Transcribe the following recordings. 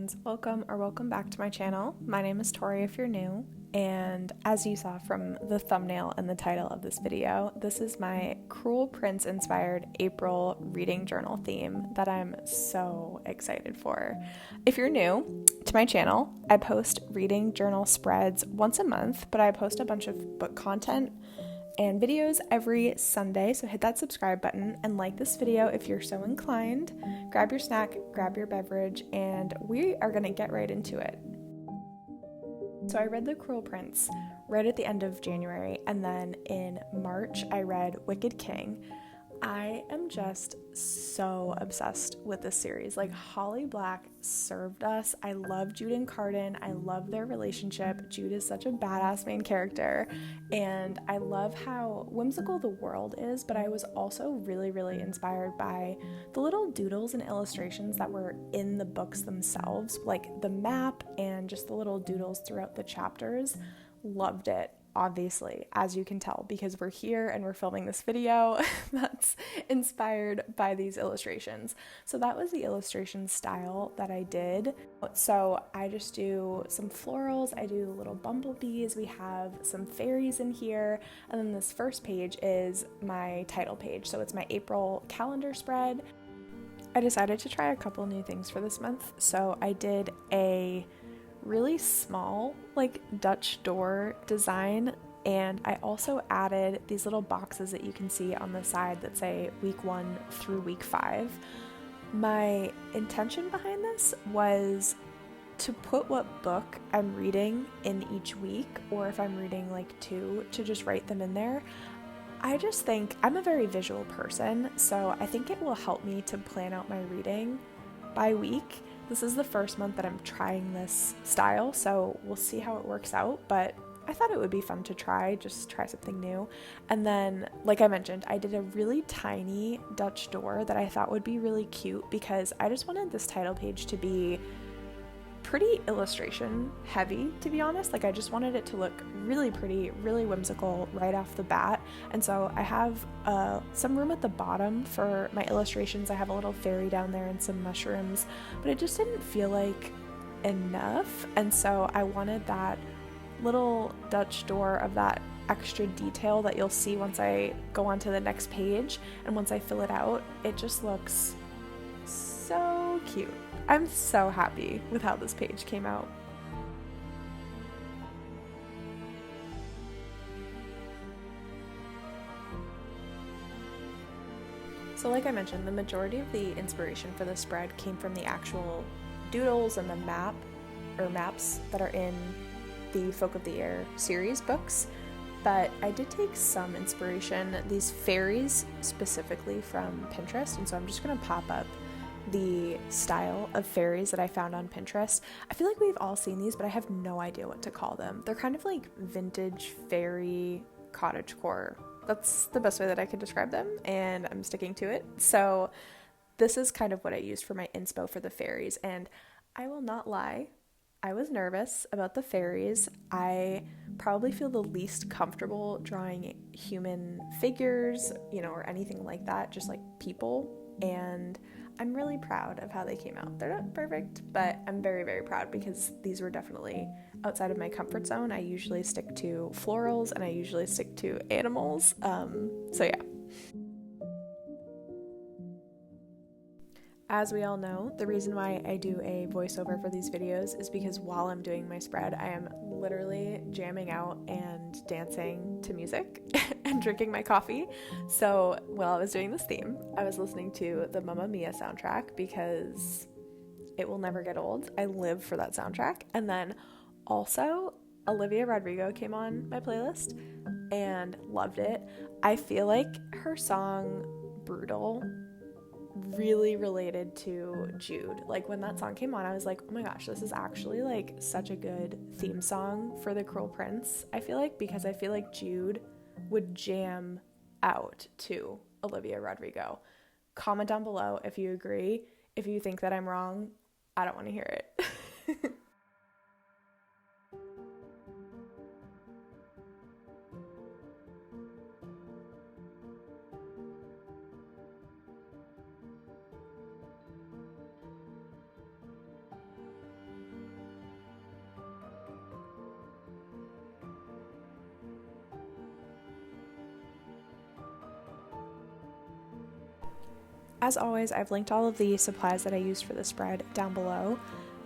friends, welcome back to my channel. My name is Tori if you're new, and as you saw from the thumbnail and the title of this video, this is my Cruel Prince inspired April reading journal theme that I'm so excited for. If you're new to my channel, I post reading journal spreads once a month, but I post a bunch of book content and videos every Sunday, so hit that subscribe button and like this video if you're so inclined. Grab your snack, grab your beverage, and we are gonna get right into it. So I read The Cruel Prince right at the end of January, and then in March I read Wicked King. I am just so obsessed with this series. Like, Holly Black served us. I love Jude and Carden. I love their relationship. Jude is such a badass main character, and I love how whimsical the world is, but I was also really inspired by the little doodles and illustrations that were in the books themselves, like the map and just the little doodles throughout the chapters. Loved it. Obviously, as you can tell, because we're here and we're filming this video that's inspired by these illustrations. So that was the illustration style that I did. So I just do some florals, I do little bumblebees, we have some fairies in here, and then this first page is my title page. So it's my April calendar spread. I decided to try a couple new things for this month. So I did a really small like Dutch door design, and I also added these little boxes that you can see on the side that say week 1 through week 5. My intention behind this was to put what book I'm reading in each week, or if I'm reading like 2, to just write them in there. I just think I'm a very visual person, so I think it will help me to plan out my reading by week. This is the first month that I'm trying this style, so we'll see how it works out, but I thought it would be fun to just try something new. And then, like I mentioned, I did a really tiny Dutch door that I thought would be really cute because I just wanted this title page to be pretty illustration heavy, to be honest. Like, I just wanted it to look really pretty, really whimsical right off the bat. And so I have some room at the bottom for my illustrations. I have a little fairy down there and some mushrooms, but it just didn't feel like enough. And so I wanted that little Dutch door of that extra detail that you'll see once I go on to the next page. And once I fill it out, it just looks so cute. I'm so happy with how this page came out. So like I mentioned, the majority of the inspiration for the spread came from the actual doodles and the maps that are in the Folk of the Air series books, but I did take some inspiration, these fairies specifically, from Pinterest, and so I'm just going to pop up the style of fairies that I found on Pinterest. I feel like we've all seen these, but I have no idea what to call them. They're kind of like vintage fairy cottagecore. That's the best way that I could describe them, and I'm sticking to it. So this is kind of what I used for my inspo for the fairies, and I will not lie, I was nervous about the fairies. I probably feel the least comfortable drawing human figures, or anything like that, just like people, and I'm really proud of how they came out. They're not perfect, but I'm very proud because these were definitely outside of my comfort zone. I usually stick to florals and I usually stick to animals. So yeah. As we all know, the reason why I do a voiceover for these videos is because while I'm doing my spread, I am literally jamming out and dancing to music and drinking my coffee. So while I was doing this theme, I was listening to the Mamma Mia soundtrack because it will never get old. I live for that soundtrack. And then also Olivia Rodrigo came on my playlist and loved it. I feel like her song Brutal really related to Jude. Like, when that song came on, I was like, oh my gosh, this is actually like such a good theme song for The Cruel Prince, I feel like, because I feel like Jude would jam out to Olivia Rodrigo. Comment down below if you agree. If you think that I'm wrong, I don't want to hear it. As always, I've linked all of the supplies that I used for the spread down below.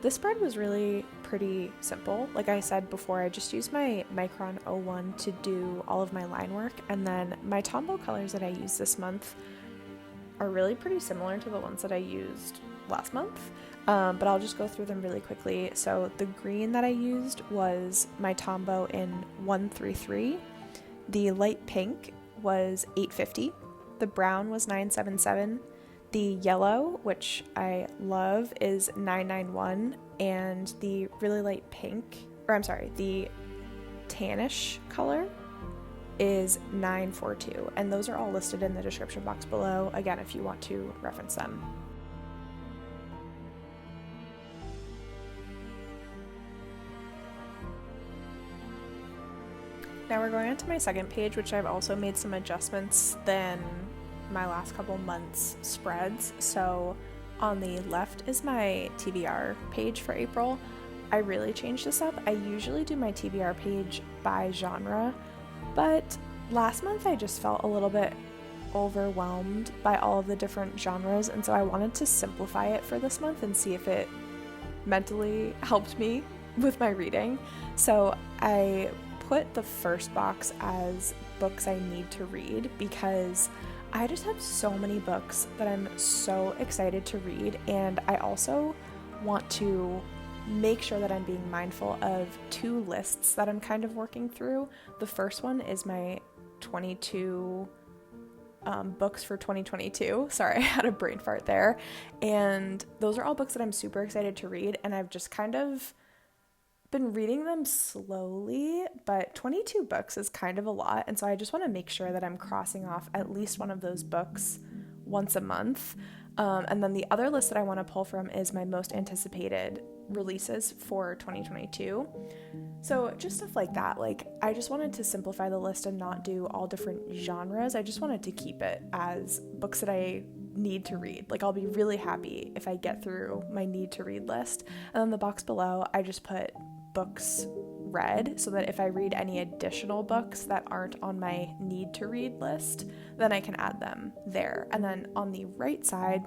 This spread was really pretty simple. Like I said before, I just used my Micron 01 to do all of my line work, and then my Tombow colors that I used this month are really pretty similar to the ones that I used last month, but I'll just go through them really quickly. So the green that I used was my Tombow in 133, the light pink was 850, the brown was 977, the yellow, which I love, is 991, and the really light pink, the tannish color is 942, and those are all listed in the description box below, again, if you want to reference them. Now we're going on to my second page, which I've also made some adjustments than my last couple months spreads. So on the left is my TBR page for April. I really changed this up. I usually do my TBR page by genre, but last month I just felt a little bit overwhelmed by all of the different genres, and so I wanted to simplify it for this month and see if it mentally helped me with my reading. So I put the first box as books I need to read because I just have so many books that I'm so excited to read, and I also want to make sure that I'm being mindful of two lists that I'm kind of working through. The first one is my 22 books for 2022. Sorry, I had a brain fart there. And those are all books that I'm super excited to read, and I've just kind of been reading them slowly, but 22 books is kind of a lot, and so I just want to make sure that I'm crossing off at least one of those books once a month. And then the other list that I want to pull from is my most anticipated releases for 2022. So just stuff like that. Like, I just wanted to simplify the list and not do all different genres. I just wanted to keep it as books that I need to read. Like, I'll be really happy if I get through my need to read list. And then the box below, I just put books read, so that if I read any additional books that aren't on my need to read list, then I can add them there. And then on the right side,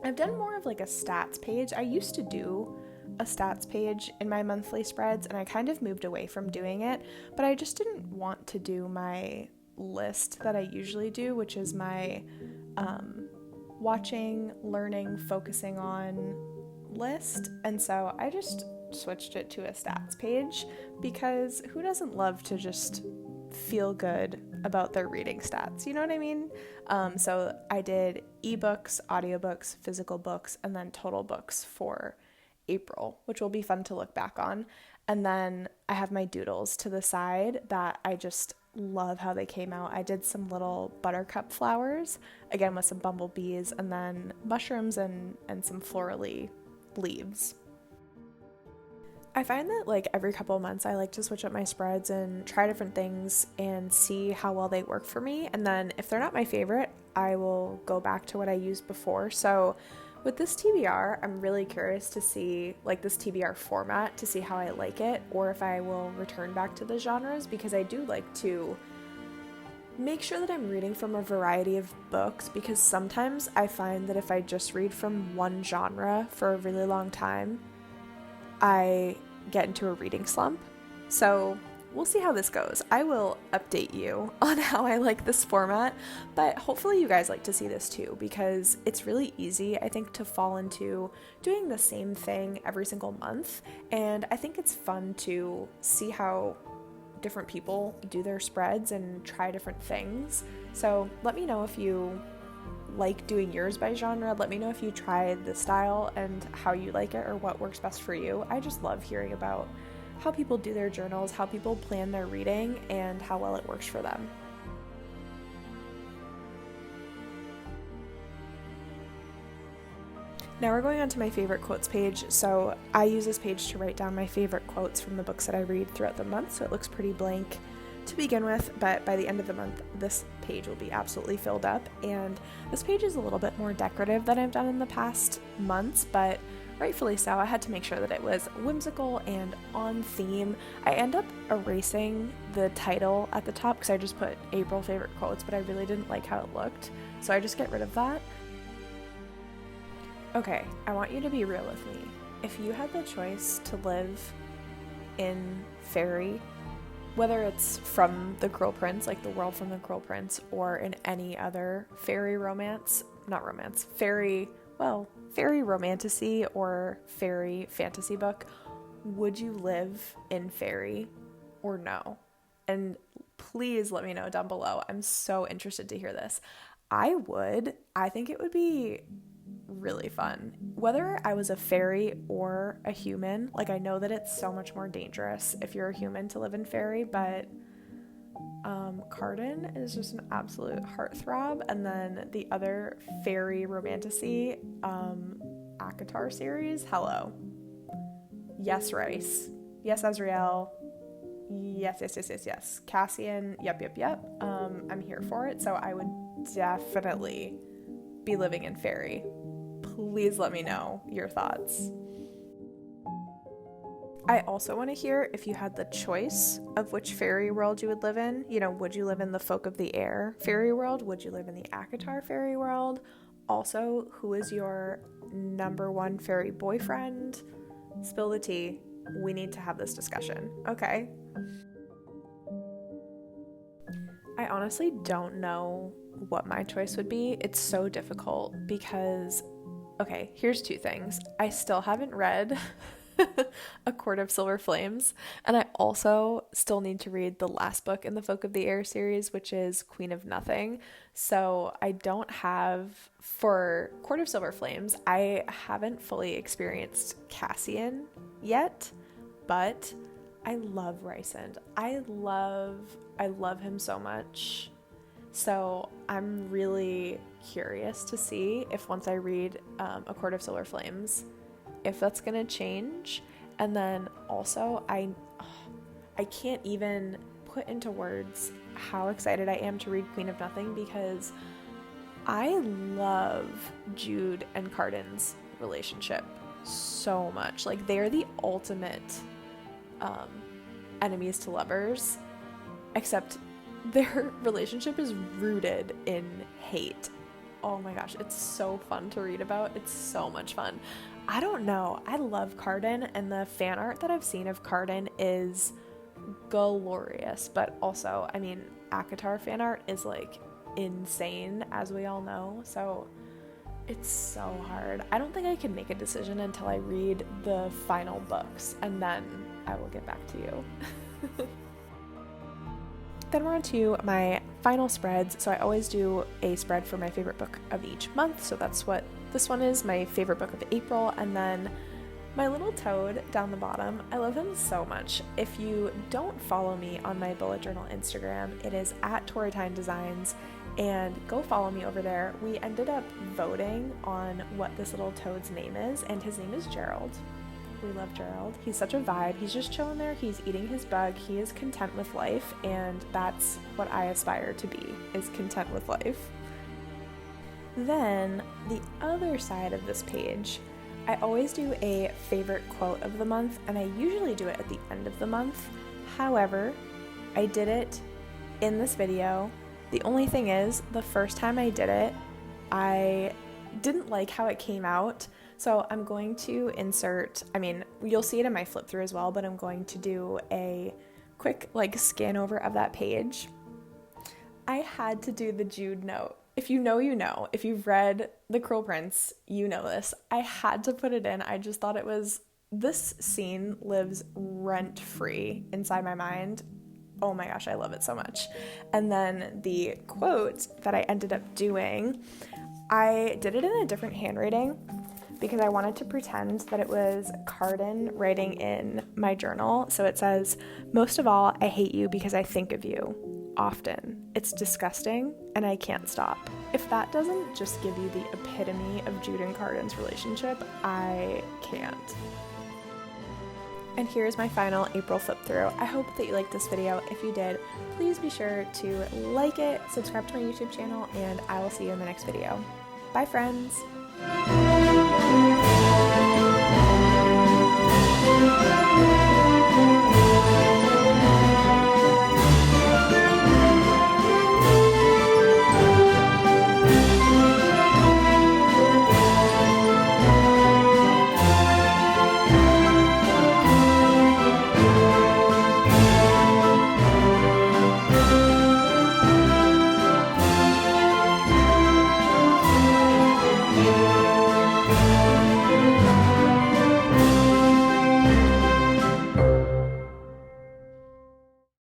I've done more of like a stats page. I used to do a stats page in my monthly spreads, and I kind of moved away from doing it, but I just didn't want to do my list that I usually do, which is my watching, learning, focusing on list. And so I just switched it to a stats page, because who doesn't love to just feel good about their reading stats? You know what I mean? So I did ebooks, audiobooks, physical books, and then total books for April, which will be fun to look back on. And then I have my doodles to the side that I just love how they came out. I did some little buttercup flowers, again with some bumblebees, and then mushrooms and some florally leaves. I find that like every couple of months I like to switch up my spreads and try different things and see how well they work for me, and then if they're not my favorite, I will go back to what I used before. So with this TBR, I'm really curious to see like this TBR format, to see how I like it, or if I will return back to the genres, because I do like to make sure that I'm reading from a variety of books, because sometimes I find that if I just read from one genre for a really long time, I get into a reading slump. So we'll see how this goes. I will update you on how I like this format, but hopefully you guys like to see this too, because it's really easy, I think, to fall into doing the same thing every single month, and I think it's fun to see how different people do their spreads and try different things. So let me know if you like doing yours by genre. Let me know if you tried the style and how you like it, or what works best for you. I just love hearing about how people do their journals, how people plan their reading, and how well it works for them. Now we're going on to my favorite quotes page. So I use this page to write down my favorite quotes from the books that I read throughout the month, so it looks pretty blank to begin with, but by the end of the month, this page will be absolutely filled up. And this page is a little bit more decorative than I've done in the past months, but rightfully so. I had to make sure that it was whimsical and on theme. I end up erasing the title at the top because I just put April favorite quotes, but I really didn't like how it looked, so I just get rid of that. Okay, I want you to be real with me. If you had the choice to live in fairy, whether it's from the Cruel Prince, like the world from the Cruel Prince, or in any other fairy romantasy or fairy fantasy book, would you live in fairy or no? And please let me know down below. I'm so interested to hear this. I would. I think it would be really fun. Whether I was a fairy or a human, like I know that it's so much more dangerous if you're a human to live in fairy, but Carden is just an absolute heartthrob. And then the other fairy romantasy, ACOTAR series, hello. Yes, Rice. Yes, Azrael. Yes. Cassian, yep. I'm here for it, so I would definitely be living in fairy. Please let me know your thoughts. I also want to hear if you had the choice of which fairy world you would live in. You know, would you live in the Folk of the Air fairy world? Would you live in the ACOTAR fairy world? Also, who is your number one fairy boyfriend? Spill the tea. We need to have this discussion. Okay. I honestly don't know what my choice would be. It's so difficult because, okay, here's two things. I still haven't read A Court of Silver Flames, and I also still need to read the last book in the Folk of the Air series, which is Queen of Nothing. So I don't have, for Court of Silver Flames, I haven't fully experienced Cassian yet, but I love Rysand. I love him so much. So I'm really curious to see if once I read A Court of Silver Flames, if that's gonna change. And then also I can't even put into words how excited I am to read Queen of Nothing, because I love Jude and Carden's relationship so much. Like, they're the ultimate enemies to lovers, except their relationship is rooted in hate. Oh my gosh, it's so fun to read about. It's so much fun. I don't know. I love Carden, and the fan art that I've seen of Carden is glorious. But also, I mean, ACOTAR fan art is like insane, as we all know. So it's so hard. I don't think I can make a decision until I read the final books, and then I will get back to you. Then we're on to my final spreads. So I always do a spread for my favorite book of each month. So that's what this one is, my favorite book of April. And then my little toad down the bottom, I love him so much. If you don't follow me on my bullet journal Instagram, it is at Torytine Designs, and go follow me over there. We ended up voting on what this little toad's name is, and his name is Gerald. We love Gerald. He's such a vibe. He's just chilling there. He's eating his bug. He is content with life, and that's what I aspire to be, is content with life. Then the other side of this page, I always do a favorite quote of the month, and I usually do it at the end of the month. However, I did it in this video. The only thing is, the first time I did it, I didn't like how it came out. So I'm going to insert, I mean, you'll see it in my flip through as well, but I'm going to do a quick scan over of that page. I had to do the Jude note. If you know, you know. If you've read The Cruel Prince, you know this. I had to put it in. I just thought this scene lives rent-free inside my mind. Oh my gosh, I love it so much. And then the quote that I ended up doing, I did it in a different handwriting because I wanted to pretend that it was Carden writing in my journal. So it says, "Most of all, I hate you because I think of you often. It's disgusting and I can't stop." If that doesn't just give you the epitome of Jude and Carden's relationship, I can't. And here's my final April flip through. I hope that you liked this video. If you did, please be sure to like it, subscribe to my YouTube channel, and I will see you in the next video. Bye, friends.